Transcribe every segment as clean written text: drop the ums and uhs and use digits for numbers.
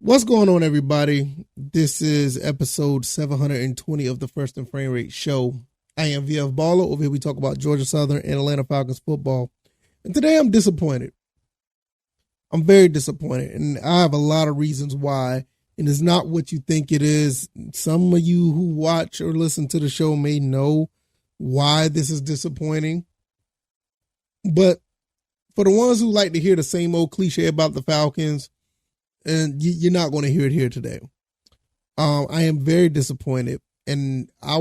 What's going on, everybody? This is episode 720 of the First and Frame Rate Show. I am VF Baller. Over here we talk about Georgia Southern and Atlanta Falcons football. And today I'm disappointed. I'm very disappointed, and I have a lot of reasons why. And it's not what you think it is. Some of you who watch or listen to the show may know why this is disappointing. But for the ones who like to hear the same old cliche about the Falcons, and you're not going to hear it here today. I am very disappointed. And I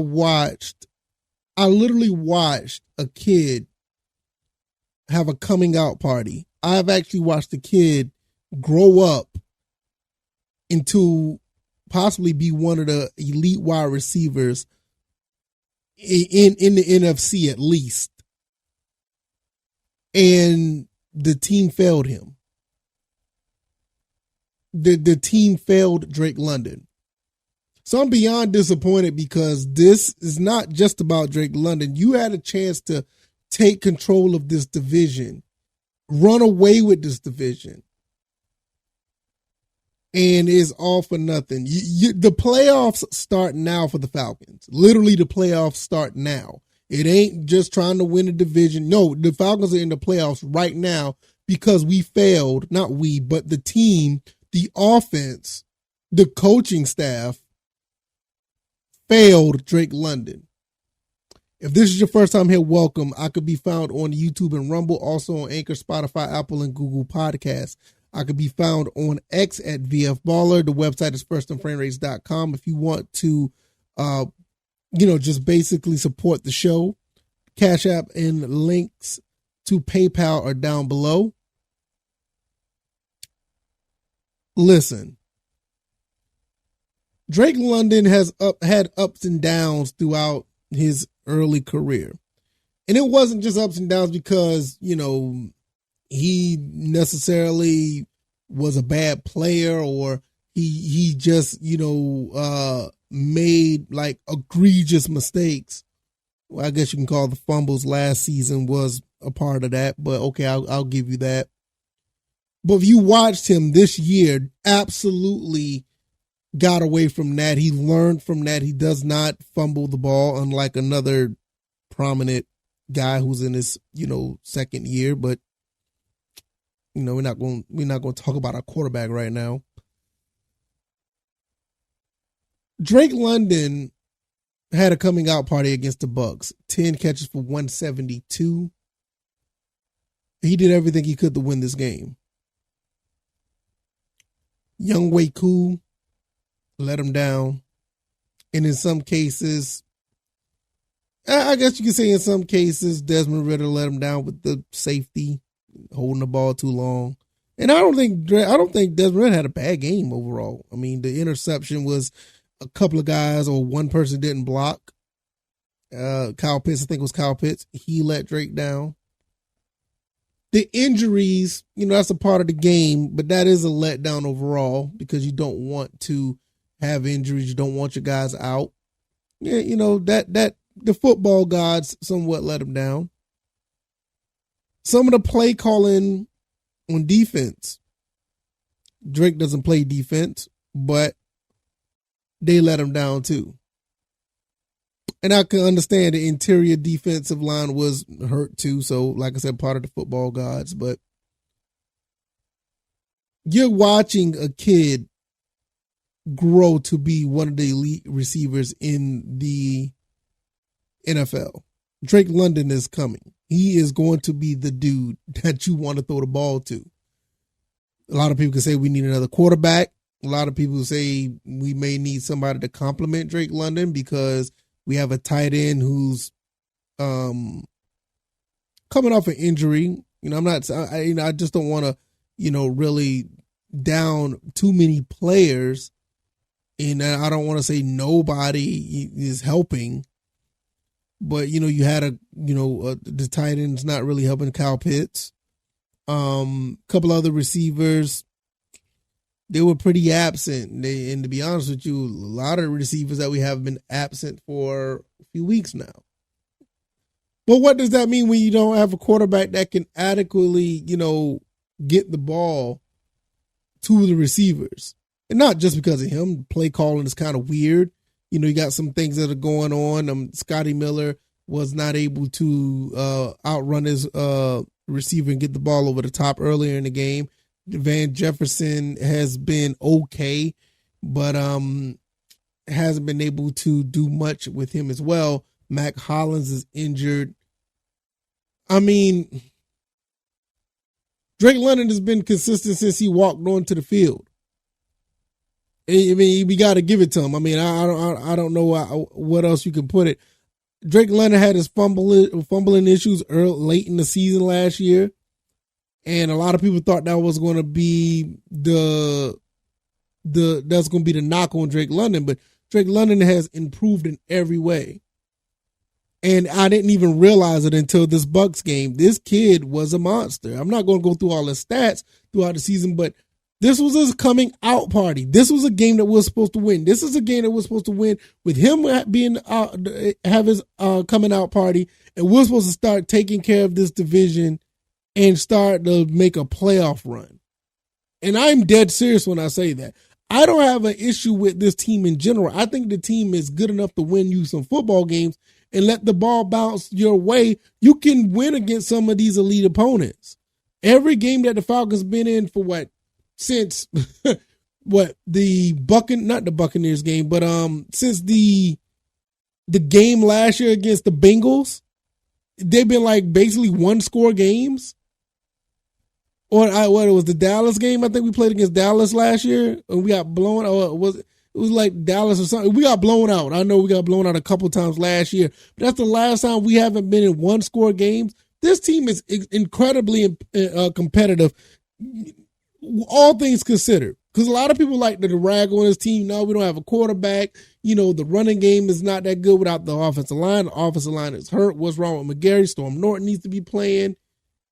literally watched a kid have a coming out party. I've actually watched a kid grow up into possibly be one of the elite wide receivers in the NFC at least. And the team failed him. The team failed Drake London. So I'm beyond disappointed because this is not just about Drake London. You had a chance to take control of this division, run away with this division, and it's all for nothing. The playoffs start now for the Falcons. Literally, the playoffs start now. It ain't just trying to win a division. No, the Falcons are in the playoffs right now because we failed, not we, but the team, the offense, the coaching staff failed Drake London. If this is your first time here, welcome. I could be found on YouTube and Rumble, also on Anchor, Spotify, Apple, and Google Podcasts. I could be found on X at VF Baller. The website is firstandframerates.com. If you want to, just basically support the show, CashApp and links to PayPal are down below. Listen, Drake London has had ups and downs throughout his early career. And it wasn't just ups and downs because, he necessarily was a bad player or he just, made like egregious mistakes. Well, I guess you can call the fumbles last season was a part of that, but okay, I'll give you that. But if you watched him this year, absolutely got away from that. He learned from that. He does not fumble the ball, unlike another prominent guy who's in his, second year. But we're not going to talk about our quarterback right now. Drake London had a coming out party against the Bucs. 10 catches for 172. He did everything he could to win this game. Young Way Cool let him down. And in some cases, I guess you could say in some cases, Desmond Ridder let him down with the safety, holding the ball too long. And I don't think Desmond Ridder had a bad game overall. I mean, the interception was a couple of guys or one person didn't block. Kyle Pitts, I think it was Kyle Pitts. He let Drake down. The injuries, that's a part of the game, but that is a letdown overall because you don't want to have injuries. You don't want your guys out. Yeah, that the football gods somewhat let him down. Some of the play calling on defense. Drake doesn't play defense, but they let him down too. And I can understand the interior defensive line was hurt too. So, like I said, part of the football gods. But you're watching a kid grow to be one of the elite receivers in the NFL. Drake London is coming. He is going to be the dude that you want to throw the ball to. A lot of people can say we need another quarterback. A lot of people say we may need somebody to complement Drake London because we have a tight end who's coming off an injury. I just don't want to, really down too many players. And I don't want to say nobody is helping. But, you had the tight end's not really helping Kyle Pitts. Couple other receivers, they were pretty absent. And to be honest with you, a lot of the receivers that we have been absent for a few weeks now. But what does that mean when you don't have a quarterback that can adequately, get the ball to the receivers? And not just because of him. Play calling is kind of weird. You got some things that are going on. Scotty Miller was not able to outrun his receiver and get the ball over the top earlier in the game. Van Jefferson has been okay, but hasn't been able to do much with him as well. Mac Hollins is injured. I mean, Drake London has been consistent since he walked onto the field. I mean, we got to give it to him. I mean, I don't know what else you can put it. Drake London had his fumbling issues late in the season last year, and a lot of people thought that was going to be the knock on Drake London, but Drake London has improved in every way. And I didn't even realize it until this Bucks game. This kid was a monster. I'm not going to go through all the stats throughout the season, but this was his coming out party. This was a game that we're supposed to win. This is a game that we're supposed to win with him being have his coming out party, and we're supposed to start taking care of this division and start to make a playoff run. And I'm dead serious when I say that. I don't have an issue with this team in general. I think the team is good enough to win you some football games and let the ball bounce your way. You can win against some of these elite opponents. Every game that the Falcons been in for since not the Buccaneers game, but since the game last year against the Bengals, they've been like basically 1-score games. Or it was the Dallas game. I think we played against Dallas last year and we got blown. Or it was like Dallas or something. We got blown out. I know we got blown out a couple times last year, but that's the last time we haven't been in 1-score games. This team is incredibly competitive, all things considered. Because a lot of people like to rag on this team. No, we don't have a quarterback. The running game is not that good without the offensive line. The offensive line is hurt. What's wrong with McGarry? Storm Norton needs to be playing.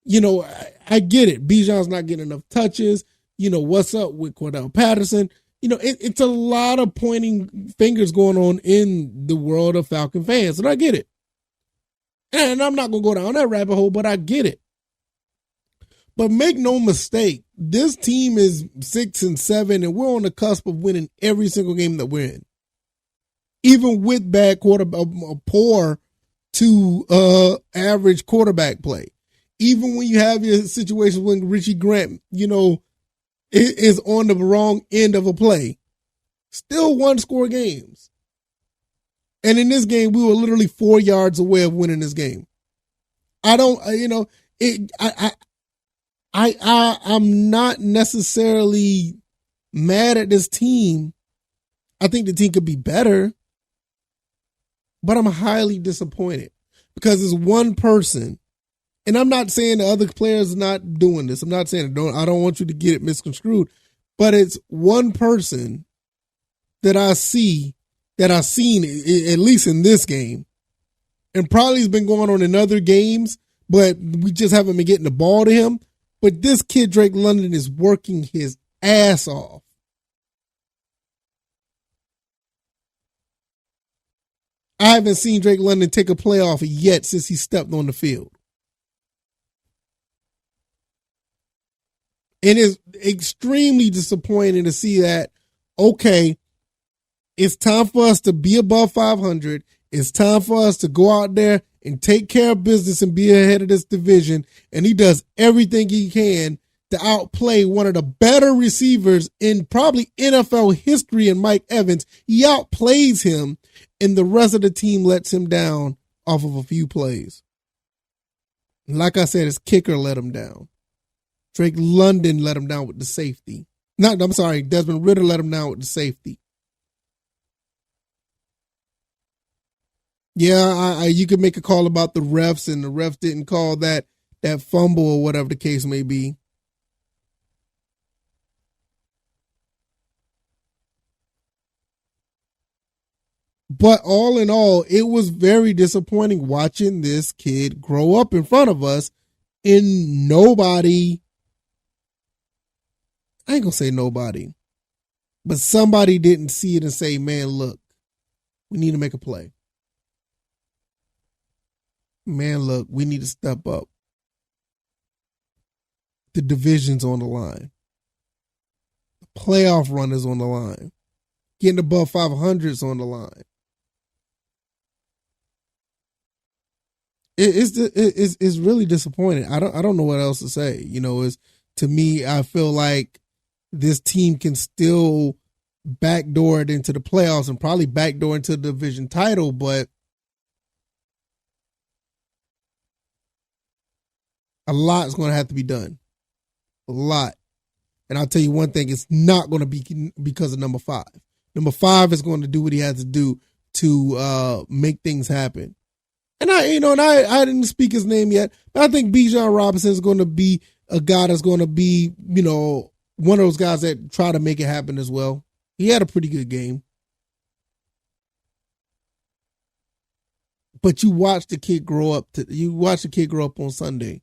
I get it. Bijan's not getting enough touches. What's up with Cordell Patterson? It's a lot of pointing fingers going on in the world of Falcon fans, and I get it. And I'm not going to go down that rabbit hole, but I get it. But make no mistake, this team is 6-7, and we're on the cusp of winning every single game that we're in. Even with bad quarterback, poor to average quarterback play. Even when you have your situations when Richie Grant, is on the wrong end of a play, still 1-score games. And in this game, we were literally 4 yards away of winning this game. I'm not necessarily mad at this team. I think the team could be better, but I'm highly disappointed because it's one person. And I'm not saying the other players are not doing this. I'm not saying I don't want you to get it misconstrued, but it's one person that I've seen, at least in this game, and probably has been going on in other games, but we just haven't been getting the ball to him. But this kid, Drake London, is working his ass off. I haven't seen Drake London take a playoff yet since he stepped on the field. And it's extremely disappointing to see that, okay, it's time for us to be above 500. It's time for us to go out there and take care of business and be ahead of this division. And he does everything he can to outplay one of the better receivers in probably NFL history in Mike Evans. He outplays him, and the rest of the team lets him down off of a few plays. Like I said, his kicker let him down. Drake London let him down with the safety. Desmond Ridder let him down with the safety. Yeah, you could make a call about the refs, and the refs didn't call that fumble or whatever the case may be. But all in all, it was very disappointing watching this kid grow up in front of us, and nobody, I ain't gonna say nobody, but somebody didn't see it and say, man, look, we need to make a play. Man, look, we need to step up. The division's on the line. The Playoff run is on the line. Getting above 500 is on the line. It's really disappointing. I don't know what else to say. Is to me, I feel like this team can still backdoor it into the playoffs and probably backdoor into the division title, but a lot is going to have to be done. A lot. And I'll tell you one thing, it's not going to be because of number 5. Number 5 is going to do what he has to do to make things happen. And I didn't speak his name yet, but I think Bijan Robinson is going to be a guy that's going to be, one of those guys that try to make it happen as well. He had a pretty good game. But you watch the kid grow up on Sunday.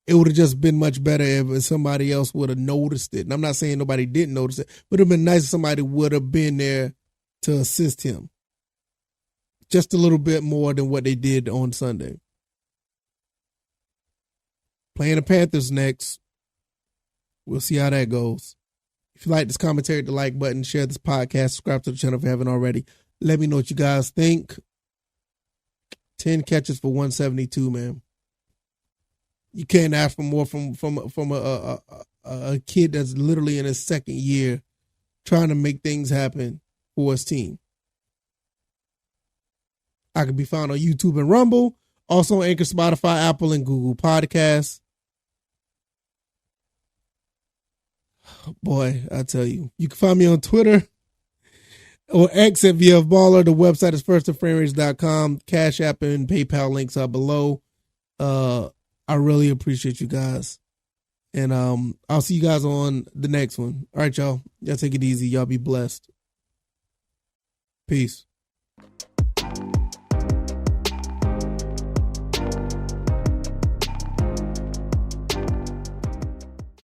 It would have just been much better if somebody else would have noticed it. And I'm not saying nobody didn't notice it, but it would have been nice if somebody would have been there to assist him. Just a little bit more than what they did on Sunday. Playing the Panthers next. We'll see how that goes. If you like this commentary, hit the like button, share this podcast, subscribe to the channel if you haven't already. Let me know what you guys think. 10 catches for 172, man. You can't ask for more from a kid that's literally in his second year trying to make things happen for his team. I can be found on YouTube and Rumble, also on Anchor, Spotify, Apple, and Google Podcasts. Boy, I tell you, you can find me on Twitter or X at VFBaller. The website is firstandframerage.com. Cash App and PayPal links are below. I really appreciate you guys. And I'll see you guys on the next one. All right, y'all. Y'all take it easy. Y'all be blessed. Peace.